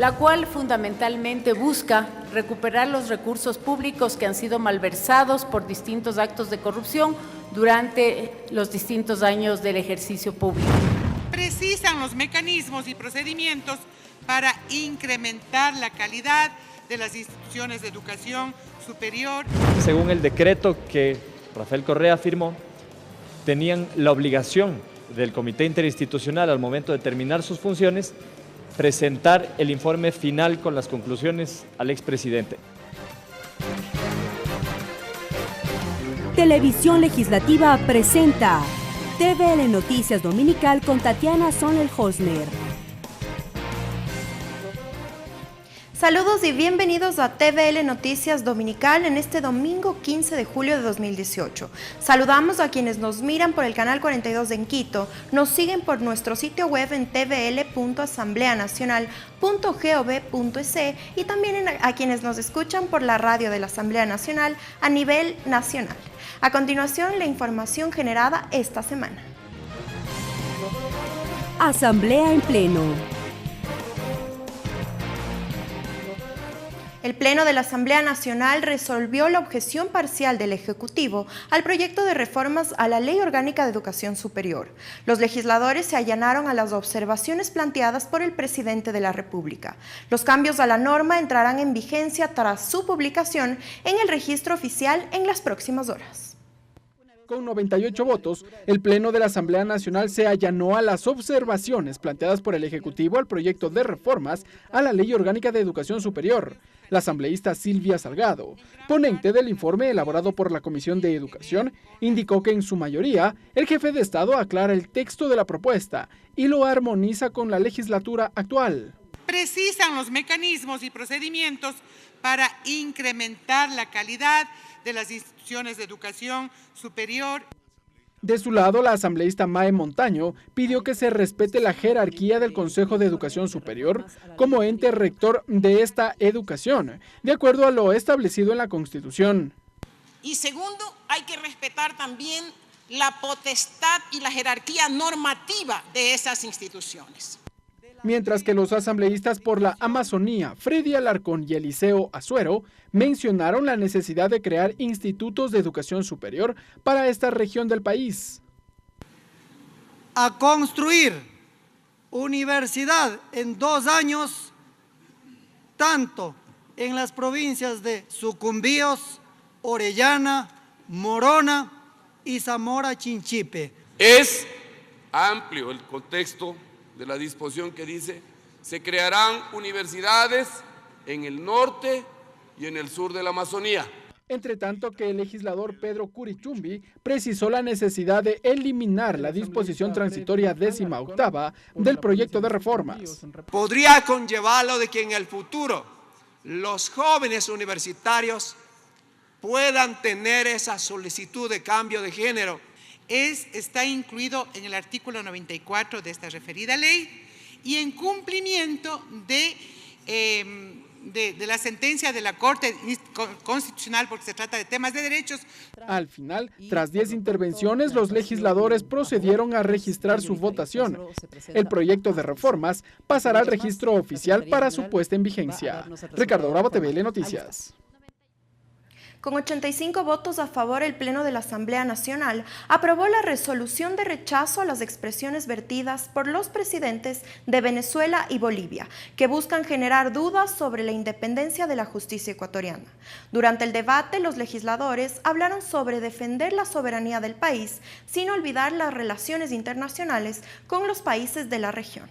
la cual fundamentalmente busca recuperar los recursos públicos que han sido malversados por distintos actos de corrupción durante los distintos años del ejercicio público. Precisan los mecanismos y procedimientos para incrementar la calidad de las instituciones de educación superior. Según el decreto que Rafael Correa firmó, tenían la obligación del Comité Interinstitucional al momento de terminar sus funciones presentar el informe final con las conclusiones al expresidente. Televisión Legislativa presenta TVL Noticias Dominical con Tatiana Sonel-Hosner. Saludos y bienvenidos a TVL Noticias Dominical en este domingo 15 de julio de 2018. Saludamos a quienes nos miran por el canal 42 en Quito, nos siguen por nuestro sitio web en tvl.asambleanacional.gov.es y también a quienes nos escuchan por la radio de la Asamblea Nacional a nivel nacional. A continuación, la información generada esta semana. Asamblea en pleno. El Pleno de la Asamblea Nacional resolvió la objeción parcial del Ejecutivo al proyecto de reformas a la Ley Orgánica de Educación Superior. Los legisladores se allanaron a las observaciones planteadas por el presidente de la República. Los cambios a la norma entrarán en vigencia tras su publicación en el registro oficial en las próximas horas. Con 98 votos, el Pleno de la Asamblea Nacional se allanó a las observaciones planteadas por el Ejecutivo al proyecto de reformas a la Ley Orgánica de Educación Superior. La asambleísta Silvia Salgado, ponente del informe elaborado por la Comisión de Educación, indicó que en su mayoría el jefe de Estado aclara el texto de la propuesta y lo armoniza con la legislatura actual. Precisan los mecanismos y procedimientos para incrementar la calidad de las instituciones de educación superior. De su lado, la asambleísta Mae Montaño pidió que se respete la jerarquía del Consejo de Educación Superior como ente rector de esta educación, de acuerdo a lo establecido en la Constitución. Y segundo, hay que respetar también la potestad y la jerarquía normativa de esas instituciones. Mientras que los asambleístas por la Amazonía, Freddy Alarcón y Eliseo Azuero, mencionaron la necesidad de crear institutos de educación superior para esta región del país. A construir universidad en 2 años, tanto en las provincias de Sucumbíos, Orellana, Morona y Zamora Chinchipe. Es amplio el contexto de la disposición que dice: se crearán universidades en el norte y en el sur de la Amazonía. Entre tanto que el legislador Pedro Curichumbi precisó la necesidad de eliminar la disposición transitoria 18ª del proyecto de reformas. Podría conllevarlo de que en el futuro los jóvenes universitarios puedan tener esa solicitud de cambio de género. Está incluido en el artículo 94 de esta referida ley y en cumplimiento de la sentencia de la Corte Constitucional, porque se trata de temas de derechos. Al final, tras 10 intervenciones, los legisladores procedieron a registrar su votación. El proyecto de reformas pasará al registro oficial para su puesta en vigencia. Ricardo Bravo, TVL Noticias. Con 85 votos a favor, el Pleno de la Asamblea Nacional aprobó la resolución de rechazo a las expresiones vertidas por los presidentes de Venezuela y Bolivia, que buscan generar dudas sobre la independencia de la justicia ecuatoriana. Durante el debate, los legisladores hablaron sobre defender la soberanía del país, sin olvidar las relaciones internacionales con los países de la región.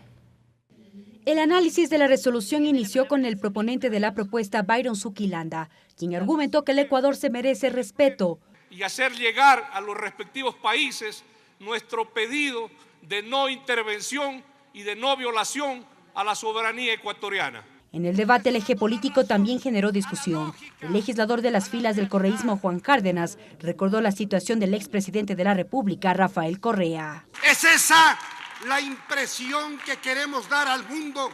El análisis de la resolución inició con el proponente de la propuesta, Byron Zuquilanda, quien argumentó que el Ecuador se merece respeto. Y hacer llegar a los respectivos países nuestro pedido de no intervención y de no violación a la soberanía ecuatoriana. En el debate, el eje político también generó discusión. El legislador de las filas del correísmo, Juan Cárdenas, recordó la situación del expresidente de la República, Rafael Correa. Es esa la impresión que queremos dar al mundo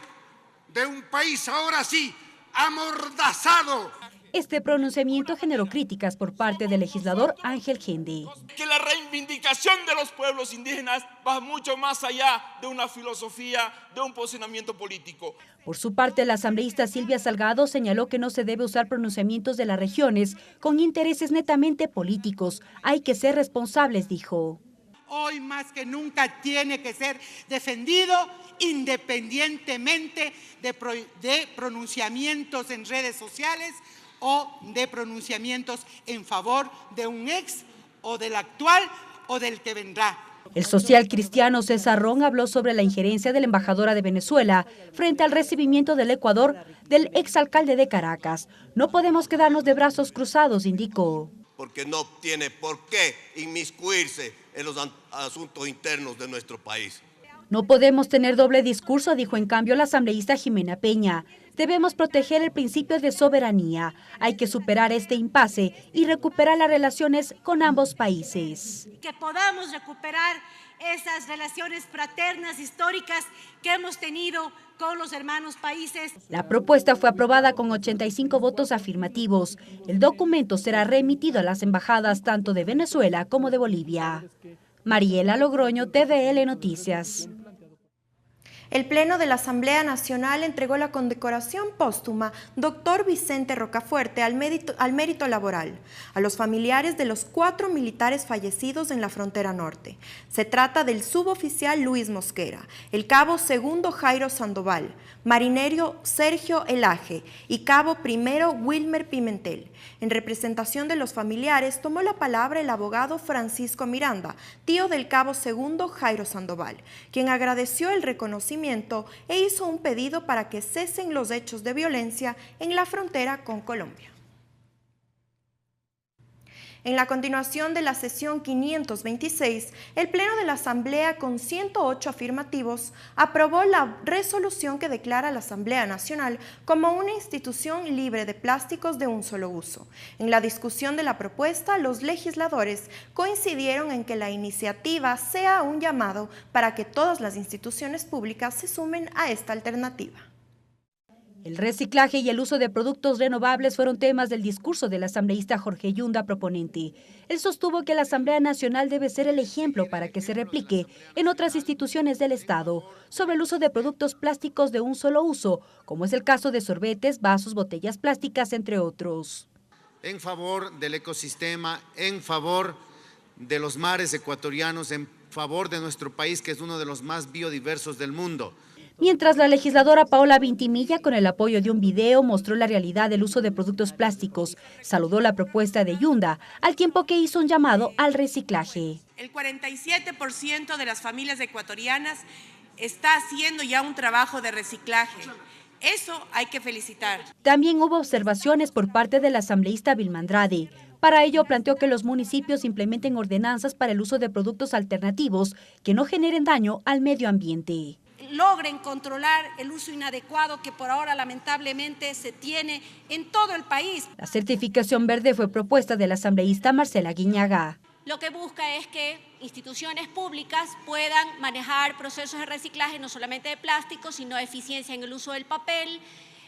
de un país ahora sí amordazado. Este pronunciamiento generó críticas por parte del legislador Ángel Gende. Que la reivindicación de los pueblos indígenas va mucho más allá de una filosofía, de un posicionamiento político. Por su parte, la asambleísta Silvia Salgado señaló que no se debe usar pronunciamientos de las regiones con intereses netamente políticos. Hay que ser responsables, dijo. Hoy más que nunca tiene que ser defendido independientemente de pronunciamientos en redes sociales o de pronunciamientos en favor de un ex o del actual o del que vendrá. El social cristiano César Ron habló sobre la injerencia de la embajadora de Venezuela frente al recibimiento del Ecuador del exalcalde de Caracas. No podemos quedarnos de brazos cruzados, indicó. Porque no tiene por qué inmiscuirse en los asuntos internos de nuestro país. No podemos tener doble discurso, dijo en cambio la asambleísta Jimena Peña. Debemos proteger el principio de soberanía. Hay que superar este impasse y recuperar las relaciones con ambos países. Que podamos recuperar esas relaciones fraternas históricas que hemos tenido con los hermanos países. La propuesta fue aprobada con 85 votos afirmativos. El documento será remitido a las embajadas tanto de Venezuela como de Bolivia. Mariela Logroño, TVL Noticias. El Pleno de la Asamblea Nacional entregó la condecoración póstuma Dr. Vicente Rocafuerte al mérito laboral a los familiares de los 4 militares fallecidos en la frontera norte. Se trata del suboficial Luis Mosquera, el cabo segundo Jairo Sandoval, marinero Sergio Elaje y cabo primero Wilmer Pimentel. En representación de los familiares tomó la palabra el abogado Francisco Miranda, tío del cabo segundo Jairo Sandoval, quien agradeció el reconocimiento e hizo un pedido para que cesen los hechos de violencia en la frontera con Colombia. En la continuación de la sesión 526, el Pleno de la Asamblea, con 108 afirmativos, aprobó la resolución que declara a la Asamblea Nacional como una institución libre de plásticos de un solo uso. En la discusión de la propuesta, los legisladores coincidieron en que la iniciativa sea un llamado para que todas las instituciones públicas se sumen a esta alternativa. El reciclaje y el uso de productos renovables fueron temas del discurso del asambleísta Jorge Yunda, proponente. Él sostuvo que la Asamblea Nacional debe ser el ejemplo para que se replique en otras instituciones del Estado sobre el uso de productos plásticos de un solo uso, como es el caso de sorbetes, vasos, botellas plásticas, entre otros. En favor del ecosistema, en favor de los mares ecuatorianos, en favor de nuestro país, que es uno de los más biodiversos del mundo. Mientras la legisladora Paola Vintimilla, con el apoyo de un video, mostró la realidad del uso de productos plásticos, saludó la propuesta de Yunda, al tiempo que hizo un llamado al reciclaje. El 47% de las familias ecuatorianas está haciendo ya un trabajo de reciclaje. Eso hay que felicitar. También hubo observaciones por parte del asambleísta Vilma Andrade. Para ello planteó que los municipios implementen ordenanzas para el uso de productos alternativos que no generen daño al medio ambiente. Logren controlar el uso inadecuado que por ahora lamentablemente se tiene en todo el país. La certificación verde fue propuesta de la asambleísta Marcela Guiñaga. Lo que busca es que instituciones públicas puedan manejar procesos de reciclaje no solamente de plástico, sino eficiencia en el uso del papel,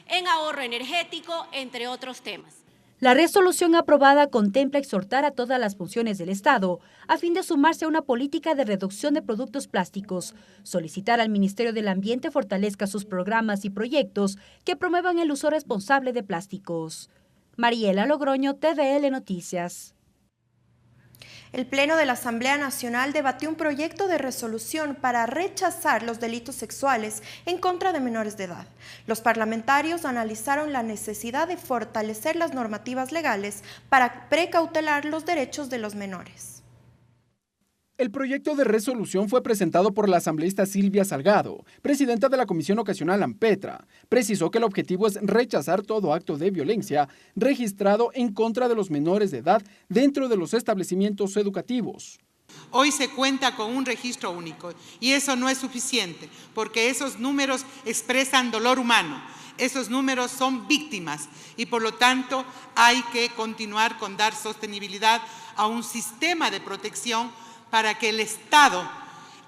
en ahorro energético, entre otros temas. La resolución aprobada contempla exhortar a todas las funciones del Estado a fin de sumarse a una política de reducción de productos plásticos, solicitar al Ministerio del Ambiente fortalezca sus programas y proyectos que promuevan el uso responsable de plásticos. Mariela Logroño, TVL Noticias. El Pleno de la Asamblea Nacional debatió un proyecto de resolución para rechazar los delitos sexuales en contra de menores de edad. Los parlamentarios analizaron la necesidad de fortalecer las normativas legales para precautelar los derechos de los menores. El proyecto de resolución fue presentado por la asambleísta Silvia Salgado, presidenta de la Comisión Ocasional AMPETRA. Precisó que el objetivo es rechazar todo acto de violencia registrado en contra de los menores de edad dentro de los establecimientos educativos. Hoy se cuenta con un registro único y eso no es suficiente porque esos números expresan dolor humano. Esos números son víctimas y por lo tanto hay que continuar con dar sostenibilidad a un sistema de protección para que el Estado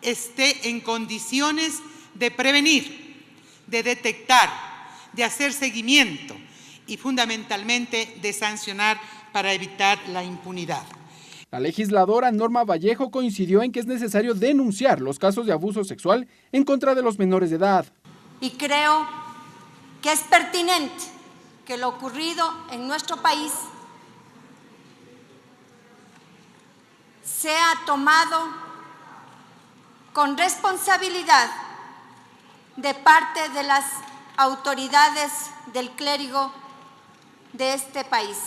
esté en condiciones de prevenir, de detectar, de hacer seguimiento y fundamentalmente de sancionar para evitar la impunidad. La legisladora Norma Vallejo coincidió en que es necesario denunciar los casos de abuso sexual en contra de los menores de edad. Y creo que es pertinente que lo ocurrido en nuestro país sea tomado con responsabilidad de parte de las autoridades del clérigo de este país.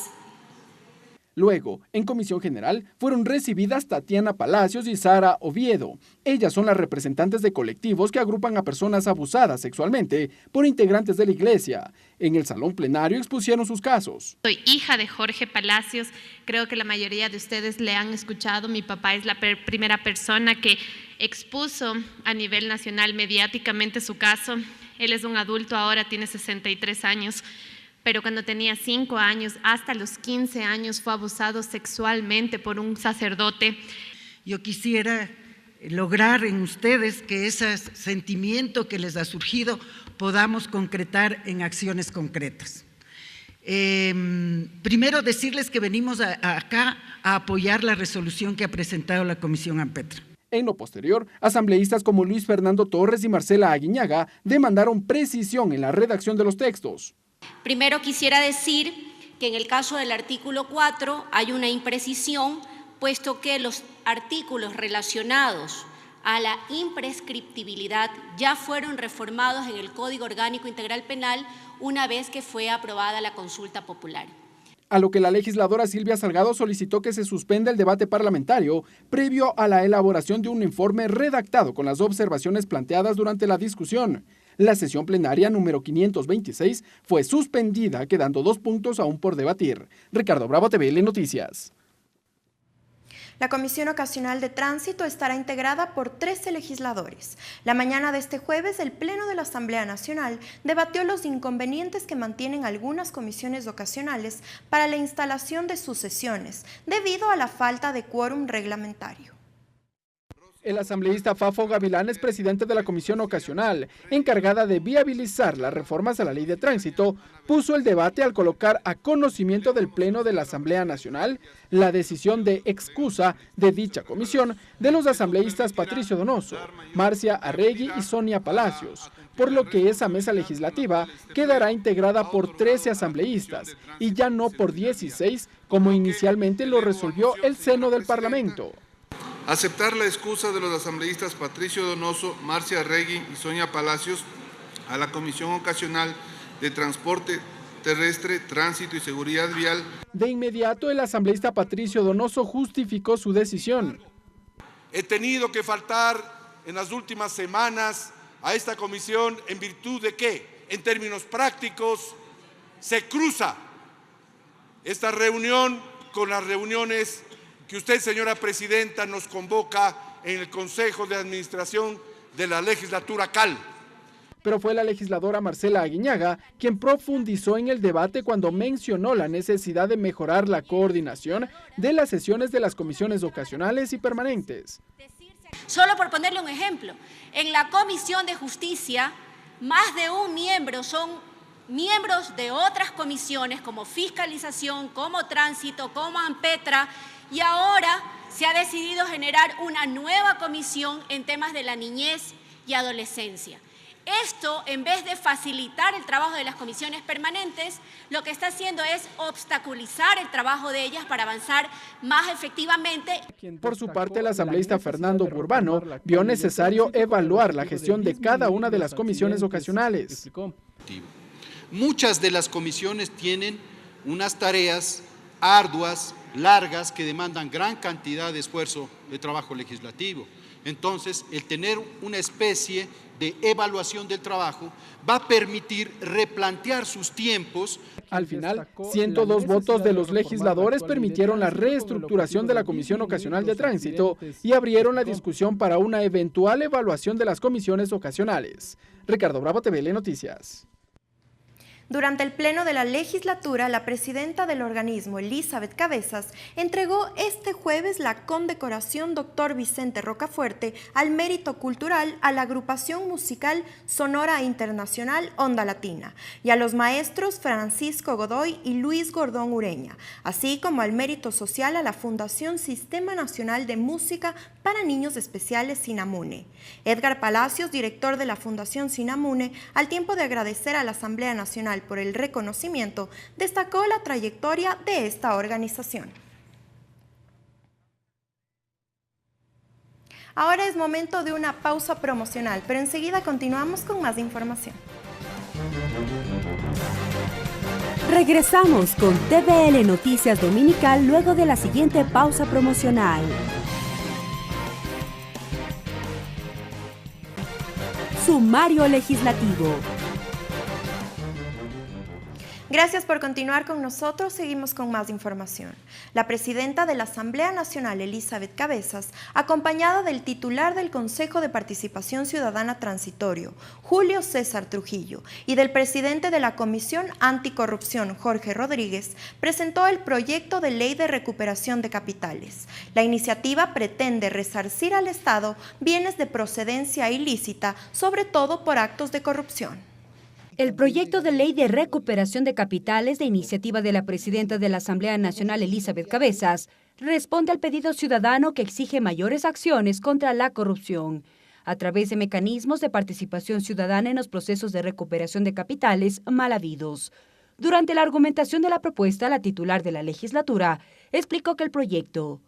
Luego, en Comisión General, fueron recibidas Tatiana Palacios y Sara Oviedo. Ellas son las representantes de colectivos que agrupan a personas abusadas sexualmente por integrantes de la Iglesia. En el salón plenario expusieron sus casos. Soy hija de Jorge Palacios, creo que la mayoría de ustedes le han escuchado. Mi papá es la primera persona que expuso a nivel nacional mediáticamente su caso. Él es un adulto ahora, tiene 63 años. Pero cuando tenía 5 años, hasta los 15 años, fue abusado sexualmente por un sacerdote. Yo quisiera lograr en ustedes que ese sentimiento que les ha surgido podamos concretar en acciones concretas. Primero decirles que venimos acá a apoyar la resolución que ha presentado la Comisión Ampetra. En lo posterior, asambleístas como Luis Fernando Torres y Marcela Aguiñaga demandaron precisión en la redacción de los textos. Primero quisiera decir que en el caso del artículo 4 hay una imprecisión, puesto que los artículos relacionados a la imprescriptibilidad ya fueron reformados en el Código Orgánico Integral Penal una vez que fue aprobada la consulta popular. A lo que la legisladora Silvia Salgado solicitó que se suspenda el debate parlamentario previo a la elaboración de un informe redactado con las observaciones planteadas durante la discusión. La sesión plenaria número 526 fue suspendida, quedando 2 puntos aún por debatir. Ricardo Bravo, TVL Noticias. La Comisión Ocasional de Tránsito estará integrada por 13 legisladores. La mañana de este jueves, el Pleno de la Asamblea Nacional debatió los inconvenientes que mantienen algunas comisiones ocasionales para la instalación de sus sesiones, debido a la falta de quórum reglamentario. El asambleísta Fafo Gavilán es presidente de la Comisión Ocasional, encargada de viabilizar las reformas a la Ley de Tránsito, puso el debate al colocar a conocimiento del Pleno de la Asamblea Nacional la decisión de excusa de dicha comisión de los asambleístas Patricio Donoso, Marcia Arregui y Sonia Palacios, por lo que esa mesa legislativa quedará integrada por 13 asambleístas y ya no por 16, como inicialmente lo resolvió el Seno del Parlamento. Aceptar la excusa de los asambleístas Patricio Donoso, Marcia Arregui y Sonia Palacios a la Comisión Ocasional de Transporte Terrestre, Tránsito y Seguridad Vial. De inmediato, el asambleísta Patricio Donoso justificó su decisión. He tenido que faltar en las últimas semanas a esta comisión en virtud de que, en términos prácticos, se cruza esta reunión con las reuniones que usted, señora presidenta, nos convoca en el Consejo de Administración de la legislatura CAL. Pero fue la legisladora Marcela Aguiñaga quien profundizó en el debate cuando mencionó la necesidad de mejorar la coordinación de las sesiones de las comisiones ocasionales y permanentes. Solo por ponerle un ejemplo, en la Comisión de Justicia, más de un miembro son miembros de otras comisiones como Fiscalización, como Tránsito, como Ampetra, y ahora se ha decidido generar una nueva comisión en temas de la niñez y adolescencia. Esto, en vez de facilitar el trabajo de las comisiones permanentes, lo que está haciendo es obstaculizar el trabajo de ellas para avanzar más efectivamente. Por su parte, el asambleísta Fernando Burbano vio necesario evaluar la gestión de cada una de las comisiones ocasionales. Muchas de las comisiones tienen unas tareas arduas, largas, que demandan gran cantidad de esfuerzo de trabajo legislativo. Entonces, el tener una especie de evaluación del trabajo va a permitir replantear sus tiempos. Al final, 102 votos de los legisladores permitieron la reestructuración de la Comisión Ocasional de Tránsito y abrieron la discusión para una eventual evaluación de las comisiones ocasionales. Ricardo Bravo, TVL Noticias. Durante el pleno de la legislatura, la presidenta del organismo, Elizabeth Cabezas, entregó este jueves la condecoración Dr. Vicente Rocafuerte al mérito cultural a la agrupación musical Sonora Internacional Onda Latina y a los maestros Francisco Godoy y Luis Gordón Ureña, así como al mérito social a la Fundación Sistema Nacional de Música para Niños Especiales Sinamune. Edgar Palacios, director de la Fundación Sinamune, al tiempo de agradecer a la Asamblea Nacional por el reconocimiento, destacó la trayectoria de esta organización. Ahora es momento de una pausa promocional, pero enseguida continuamos con más información. Regresamos con TVL Noticias Dominical luego de la siguiente pausa promocional. Sumario legislativo. Gracias por continuar con nosotros. Seguimos con más información. La presidenta de la Asamblea Nacional, Elizabeth Cabezas, acompañada del titular del Consejo de Participación Ciudadana Transitorio, Julio César Trujillo, y del presidente de la Comisión Anticorrupción, Jorge Rodríguez, presentó el proyecto de ley de recuperación de capitales. La iniciativa pretende resarcir al Estado bienes de procedencia ilícita, sobre todo por actos de corrupción. El proyecto de ley de recuperación de capitales de iniciativa de la presidenta de la Asamblea Nacional, Elizabeth Cabezas, responde al pedido ciudadano que exige mayores acciones contra la corrupción, a través de mecanismos de participación ciudadana en los procesos de recuperación de capitales mal habidos. Durante la argumentación de la propuesta, la titular de la legislatura explicó que el proyecto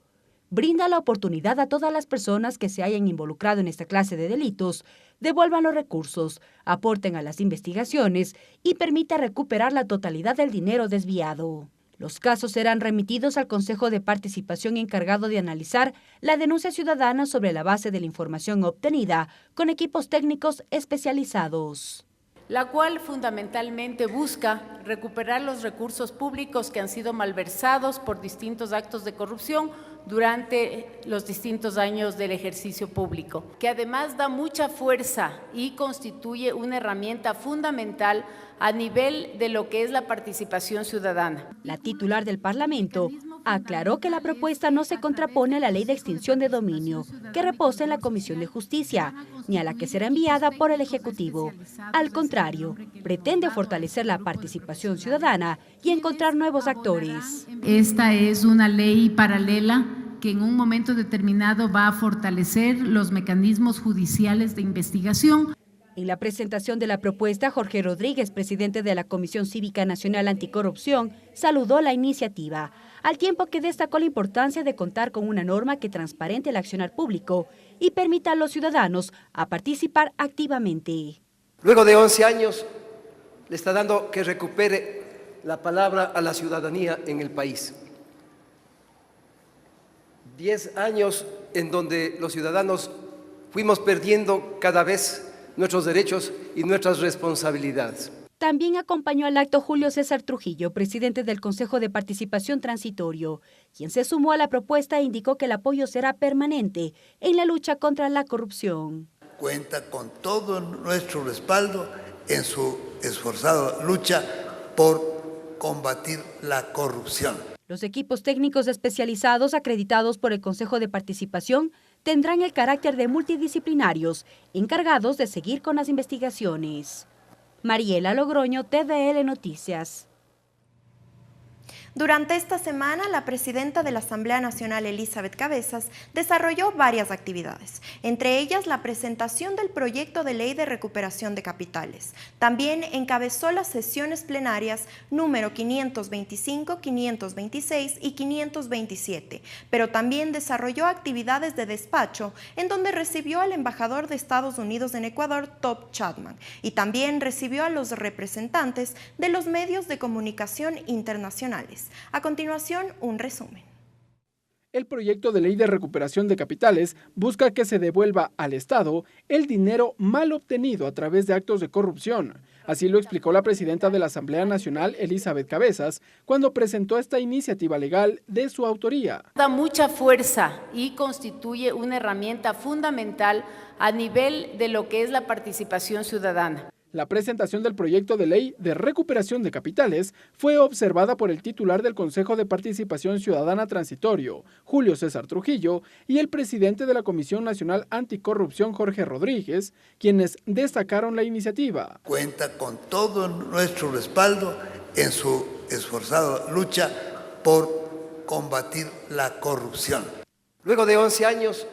brinda la oportunidad a todas las personas que se hayan involucrado en esta clase de delitos, devuelvan los recursos, aporten a las investigaciones y permita recuperar la totalidad del dinero desviado. Los casos serán remitidos al Consejo de Participación encargado de analizar la denuncia ciudadana sobre la base de la información obtenida con equipos técnicos especializados. La cual fundamentalmente busca recuperar los recursos públicos que han sido malversados por distintos actos de corrupción durante los distintos años del ejercicio público, que además da mucha fuerza y constituye una herramienta fundamental a nivel de lo que es la participación ciudadana. La titular del Parlamento aclaró que la propuesta no se contrapone a la ley de extinción de dominio que reposa en la Comisión de Justicia, ni a la que será enviada por el Ejecutivo. Al contrario, pretende fortalecer la participación ciudadana y encontrar nuevos actores. Esta es una ley paralela que en un momento determinado va a fortalecer los mecanismos judiciales de investigación. En la presentación de la propuesta, Jorge Rodríguez, presidente de la Comisión Cívica Nacional Anticorrupción, saludó la iniciativa, al tiempo que destacó la importancia de contar con una norma que transparente el accionar público y permita a los ciudadanos a participar activamente. Luego de 11 años, le está dando que recupere la palabra a la ciudadanía en el país. 10 años en donde los ciudadanos fuimos perdiendo cada vez nuestros derechos y nuestras responsabilidades. También acompañó al acto Julio César Trujillo, presidente del Consejo de Participación Transitorio, quien se sumó a la propuesta e indicó que el apoyo será permanente en la lucha contra la corrupción. Cuenta con todo nuestro respaldo en su esforzada lucha por combatir la corrupción. Los equipos técnicos especializados acreditados por el Consejo de Participación tendrán el carácter de multidisciplinarios, encargados de seguir con las investigaciones. Mariela Logroño, TVL Noticias. Durante esta semana, la presidenta de la Asamblea Nacional, Elizabeth Cabezas, desarrolló varias actividades, entre ellas la presentación del proyecto de ley de recuperación de capitales. También encabezó las sesiones plenarias número 525, 526 y 527, pero también desarrolló actividades de despacho, en donde recibió al embajador de Estados Unidos en Ecuador, Top Chapman, y también recibió a los representantes de los medios de comunicación internacionales. A continuación, un resumen. El proyecto de ley de recuperación de capitales busca que se devuelva al Estado el dinero mal obtenido a través de actos de corrupción. Así lo explicó la presidenta de la Asamblea Nacional, Elizabeth Cabezas, cuando presentó esta iniciativa legal de su autoría. Da mucha fuerza y constituye una herramienta fundamental a nivel de lo que es la participación ciudadana. La presentación del proyecto de ley de recuperación de capitales fue observada por el titular del Consejo de Participación Ciudadana Transitorio, Julio César Trujillo, y el presidente de la Comisión Nacional Anticorrupción, Jorge Rodríguez, quienes destacaron la iniciativa. Cuenta con todo nuestro respaldo en su esforzada lucha por combatir la corrupción. Luego de 11 años,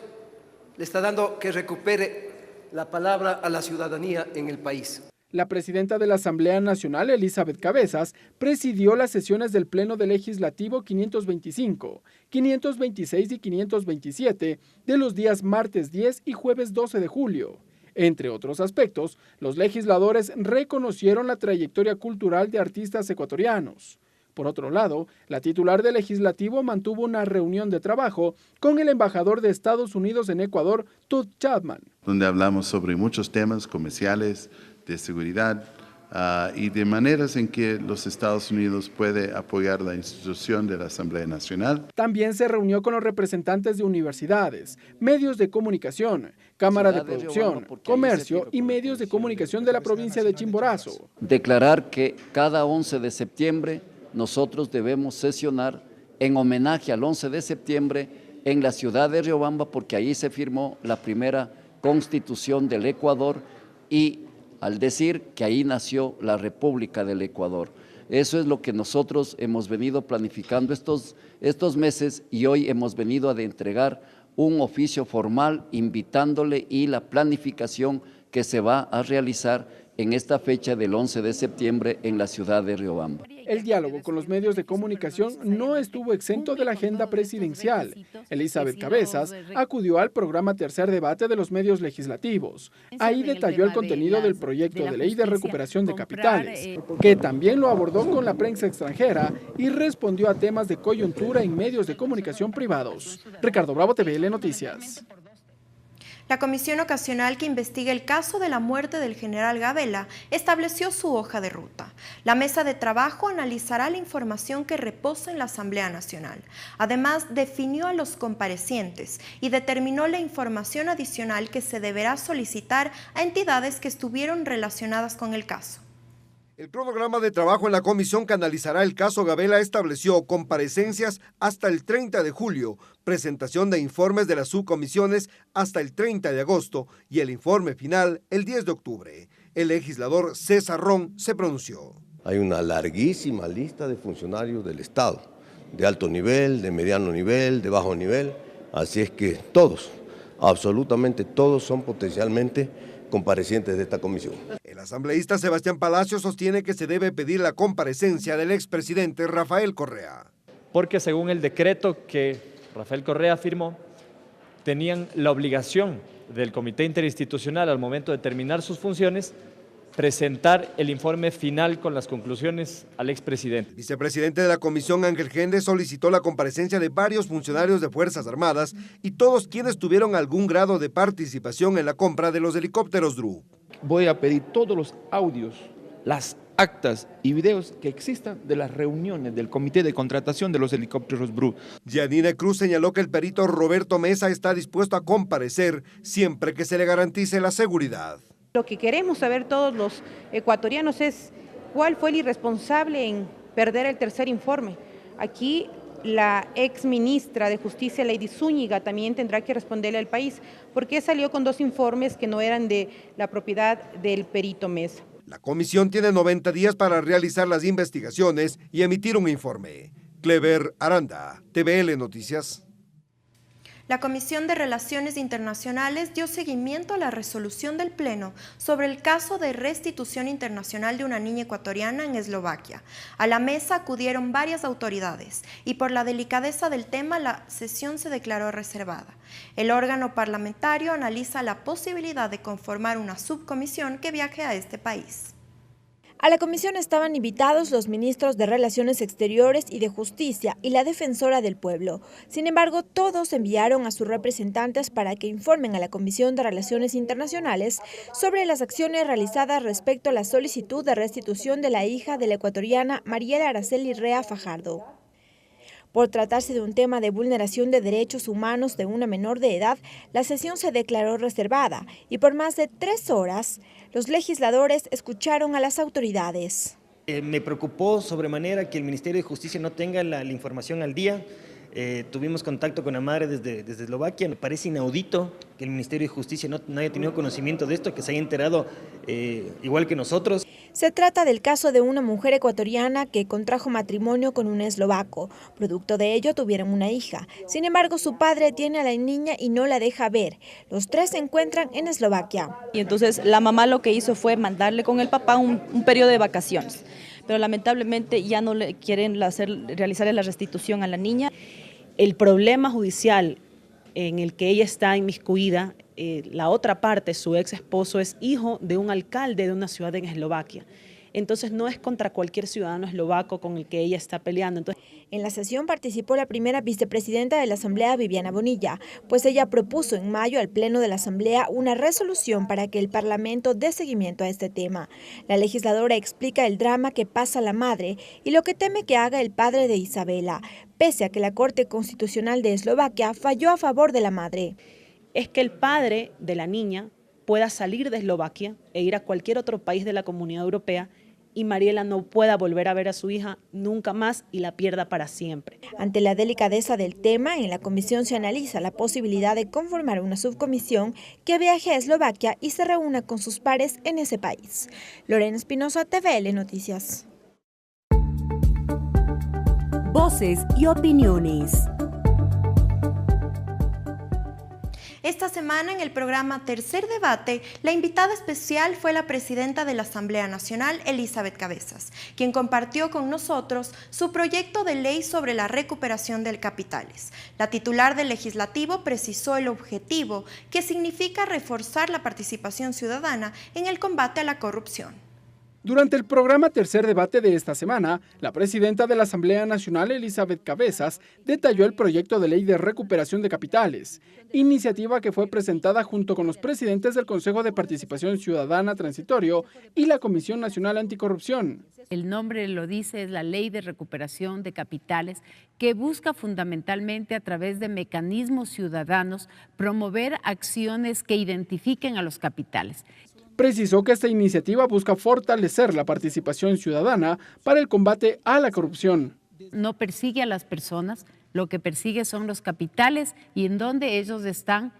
le está dando que recupere la palabra a la ciudadanía en el país. La presidenta de la Asamblea Nacional, Elizabeth Cabezas, presidió las sesiones del Pleno del Legislativo 525, 526 y 527 de los días martes 10 y jueves 12 de julio. Entre otros aspectos, los legisladores reconocieron la trayectoria cultural de artistas ecuatorianos. Por otro lado, la titular del Legislativo mantuvo una reunión de trabajo con el embajador de Estados Unidos en Ecuador, Todd Chapman, donde hablamos sobre muchos temas comerciales, de seguridad y de maneras en que los Estados Unidos puede apoyar la institución de la Asamblea Nacional. También se reunió con los representantes de universidades, medios de comunicación, Cámara de Producción, Comercio y medios de comunicación de la provincia de Chimborazo. Declarar que cada 11 de septiembre nosotros debemos sesionar en homenaje al 11 de septiembre en la ciudad de Riobamba, porque ahí se firmó la primera constitución del Ecuador y al decir que ahí nació la República del Ecuador. Eso es lo que nosotros hemos venido planificando estos meses y hoy hemos venido a entregar un oficio formal invitándole y la planificación que se va a realizar en esta fecha del 11 de septiembre en la ciudad de Riobamba. El diálogo con los medios de comunicación no estuvo exento de la agenda presidencial. Elizabeth Cabezas acudió al programa Tercer Debate de los Medios Legislativos. Ahí detalló el contenido del proyecto de ley de recuperación de capitales, que también lo abordó con la prensa extranjera y respondió a temas de coyuntura en medios de comunicación privados. Ricardo Bravo, TVL Noticias. La comisión ocasional que investiga el caso de la muerte del general Gabela estableció su hoja de ruta. La mesa de trabajo analizará la información que reposa en la Asamblea Nacional. Además, definió a los comparecientes y determinó la información adicional que se deberá solicitar a entidades que estuvieron relacionadas con el caso. El cronograma de trabajo en la comisión que analizará el caso Gabela estableció comparecencias hasta el 30 de julio, presentación de informes de las subcomisiones hasta el 30 de agosto y el informe final el 10 de octubre. El legislador César Ron se pronunció. Hay una larguísima lista de funcionarios del Estado, de alto nivel, de mediano nivel, de bajo nivel, así es que todos, absolutamente todos son potencialmente comparecientes de esta comisión. El asambleísta Sebastián Palacios sostiene que se debe pedir la comparecencia del expresidente Rafael Correa. Porque según el decreto que Rafael Correa firmó, tenían la obligación del Comité Interinstitucional al momento de terminar sus funciones, presentar el informe final con las conclusiones al expresidente. El vicepresidente de la comisión, Ángel Gende, solicitó la comparecencia de varios funcionarios de Fuerzas Armadas y todos quienes tuvieron algún grado de participación en la compra de los helicópteros DRU. Voy a pedir todos los audios, las actas y videos que existan de las reuniones del comité de contratación de los helicópteros DRU. Yanina Cruz señaló que el perito Roberto Mesa está dispuesto a comparecer siempre que se le garantice la seguridad. Lo que queremos saber todos los ecuatorianos es cuál fue el irresponsable en perder el tercer informe. Aquí la ex ministra de Justicia, Lady Zúñiga, también tendrá que responderle al país porque salió con 2 informes que no eran de la propiedad del perito Mesa. La comisión tiene 90 días para realizar las investigaciones y emitir un informe. Clever Aranda, TVL Noticias. La Comisión de Relaciones Internacionales dio seguimiento a la resolución del Pleno sobre el caso de restitución internacional de una niña ecuatoriana en Eslovaquia. A la mesa acudieron varias autoridades y por la delicadeza del tema la sesión se declaró reservada. El órgano parlamentario analiza la posibilidad de conformar una subcomisión que viaje a este país. A la comisión estaban invitados los ministros de Relaciones Exteriores y de Justicia y la Defensora del Pueblo. Sin embargo, todos enviaron a sus representantes para que informen a la Comisión de Relaciones Internacionales sobre las acciones realizadas respecto a la solicitud de restitución de la hija de la ecuatoriana Mariela Araceli Rea Fajardo. Por tratarse de un tema de vulneración de derechos humanos de una menor de edad, la sesión se declaró reservada y por más de 3 horas los legisladores escucharon a las autoridades. Me preocupó sobremanera que el Ministerio de Justicia no tenga la información al día. Tuvimos contacto con la madre desde Eslovaquia. Me parece inaudito que el Ministerio de Justicia no haya tenido conocimiento de esto, que se haya enterado igual que nosotros. Se trata del caso de una mujer ecuatoriana que contrajo matrimonio con un eslovaco. Producto de ello tuvieron una hija. Sin embargo, su padre tiene a la niña y no la deja ver. Los 3 se encuentran en Eslovaquia. Y entonces la mamá lo que hizo fue mandarle con el papá un periodo de vacaciones. Pero lamentablemente ya no le quieren realizar la restitución a la niña. El problema judicial en el que ella está inmiscuida, la otra parte, su ex esposo, es hijo de un alcalde de una ciudad en Eslovaquia. Entonces no es contra cualquier ciudadano eslovaco con el que ella está peleando. Entonces, en la sesión participó la primera vicepresidenta de la Asamblea, Viviana Bonilla, pues ella propuso en mayo al Pleno de la Asamblea una resolución para que el Parlamento dé seguimiento a este tema. La legisladora explica el drama que pasa la madre y lo que teme que haga el padre de Isabela, pese a que la Corte Constitucional de Eslovaquia falló a favor de la madre. Es que el padre de la niña pueda salir de Eslovaquia e ir a cualquier otro país de la Comunidad Europea y Mariela no pueda volver a ver a su hija nunca más y la pierda para siempre. Ante la delicadeza del tema, en la comisión se analiza la posibilidad de conformar una subcomisión que viaje a Eslovaquia y se reúna con sus pares en ese país. Lorena Espinosa, TVL Noticias. Voces y opiniones. Esta semana en el programa Tercer Debate, la invitada especial fue la presidenta de la Asamblea Nacional, Elizabeth Cabezas, quien compartió con nosotros su proyecto de ley sobre la recuperación de capitales. La titular del Legislativo precisó el objetivo, que significa reforzar la participación ciudadana en el combate a la corrupción. Durante el programa Tercer Debate de esta semana, la presidenta de la Asamblea Nacional, Elizabeth Cabezas, detalló el proyecto de ley de recuperación de capitales, iniciativa que fue presentada junto con los presidentes del Consejo de Participación Ciudadana Transitorio y la Comisión Nacional Anticorrupción. El nombre lo dice, es la Ley de Recuperación de Capitales, que busca fundamentalmente a través de mecanismos ciudadanos promover acciones que identifiquen a los capitales. Precisó que esta iniciativa busca fortalecer la participación ciudadana para el combate a la corrupción. No persigue a las personas, lo que persigue son los capitales y en donde ellos están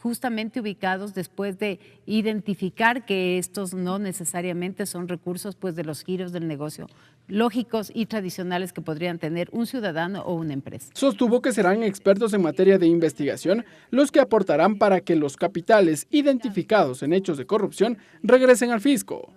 justamente ubicados después de identificar que estos no necesariamente son recursos pues, de los giros del negocio lógicos y tradicionales que podrían tener un ciudadano o una empresa. Sostuvo que serán expertos en materia de investigación los que aportarán para que los capitales identificados en hechos de corrupción regresen al fisco.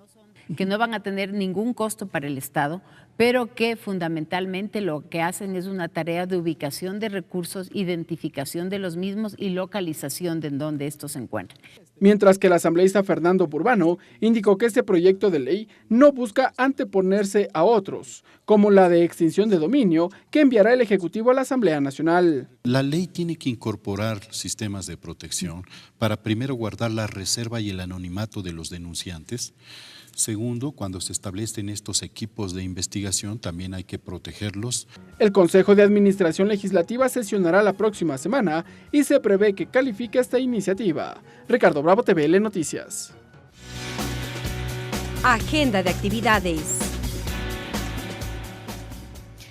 Que no van a tener ningún costo para el Estado, pero que fundamentalmente lo que hacen es una tarea de ubicación de recursos, identificación de los mismos y localización de en donde estos se encuentran. Mientras que el asambleísta Fernando Burbano indicó que este proyecto de ley no busca anteponerse a otros, como la de extinción de dominio que enviará el Ejecutivo a la Asamblea Nacional. La ley tiene que incorporar sistemas de protección para primero guardar la reserva y el anonimato de los denunciantes. Segundo, cuando se establecen estos equipos de investigación, también hay que protegerlos. El Consejo de Administración Legislativa sesionará la próxima semana y se prevé que califique esta iniciativa. Ricardo Bravo, TVL Noticias. Agenda de actividades.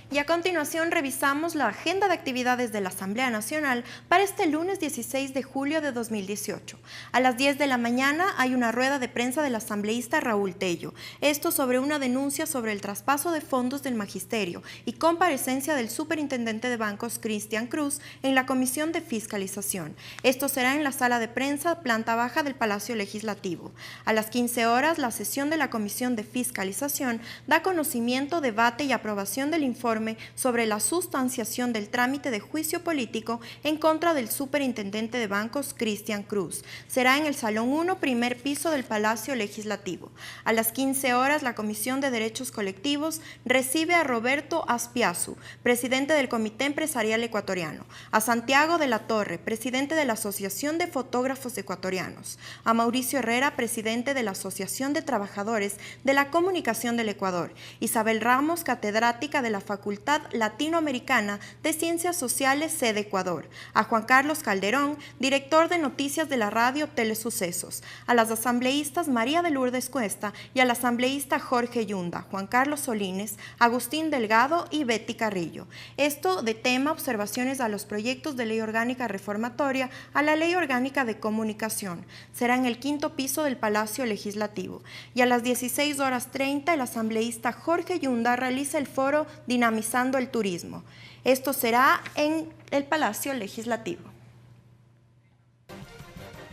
Y a continuación revisamos la agenda de actividades de la Asamblea Nacional para este lunes 16 de julio de 2018. A las 10 de la mañana hay una rueda de prensa del asambleísta Raúl Tello. Esto sobre una denuncia sobre el traspaso de fondos del magisterio y comparecencia del superintendente de bancos Cristian Cruz en la Comisión de Fiscalización. Esto será en la sala de prensa, planta baja del Palacio Legislativo. A las 15 horas, la sesión de la Comisión de Fiscalización da conocimiento, debate y aprobación del informe sobre la sustanciación del trámite de juicio político en contra del superintendente de bancos Cristian Cruz. Será en el Salón 1, primer piso del Palacio Legislativo. A las 15 horas, la Comisión de Derechos Colectivos recibe a Roberto Aspiazu, presidente del Comité Empresarial Ecuatoriano, a Santiago de la Torre, presidente de la Asociación de Fotógrafos Ecuatorianos, a Mauricio Herrera, presidente de la Asociación de Trabajadores de la Comunicación del Ecuador, Isabel Ramos, catedrática de la Facultad Facultad Latinoamericana de Ciencias Sociales, sede Ecuador, a Juan Carlos Calderón, director de Noticias de la Radio Telesucesos, a las asambleístas María de Lourdes Cuesta y al asambleísta Jorge Yunda, Juan Carlos Solines, Agustín Delgado y Betty Carrillo. Esto de tema observaciones a los proyectos de ley orgánica reformatoria a la Ley Orgánica de Comunicación. Será en el 5º piso del Palacio Legislativo. Y a las 16:30 el asambleísta Jorge Yunda realiza el foro Dinamizando el Turismo. Esto será en el Palacio Legislativo.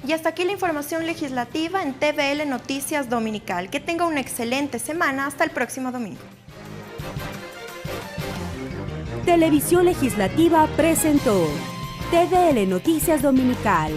Y hasta aquí la información legislativa en TVL Noticias Dominical. Que tenga una excelente semana. Hasta el próximo domingo. Televisión Legislativa presentó TVL Noticias Dominical.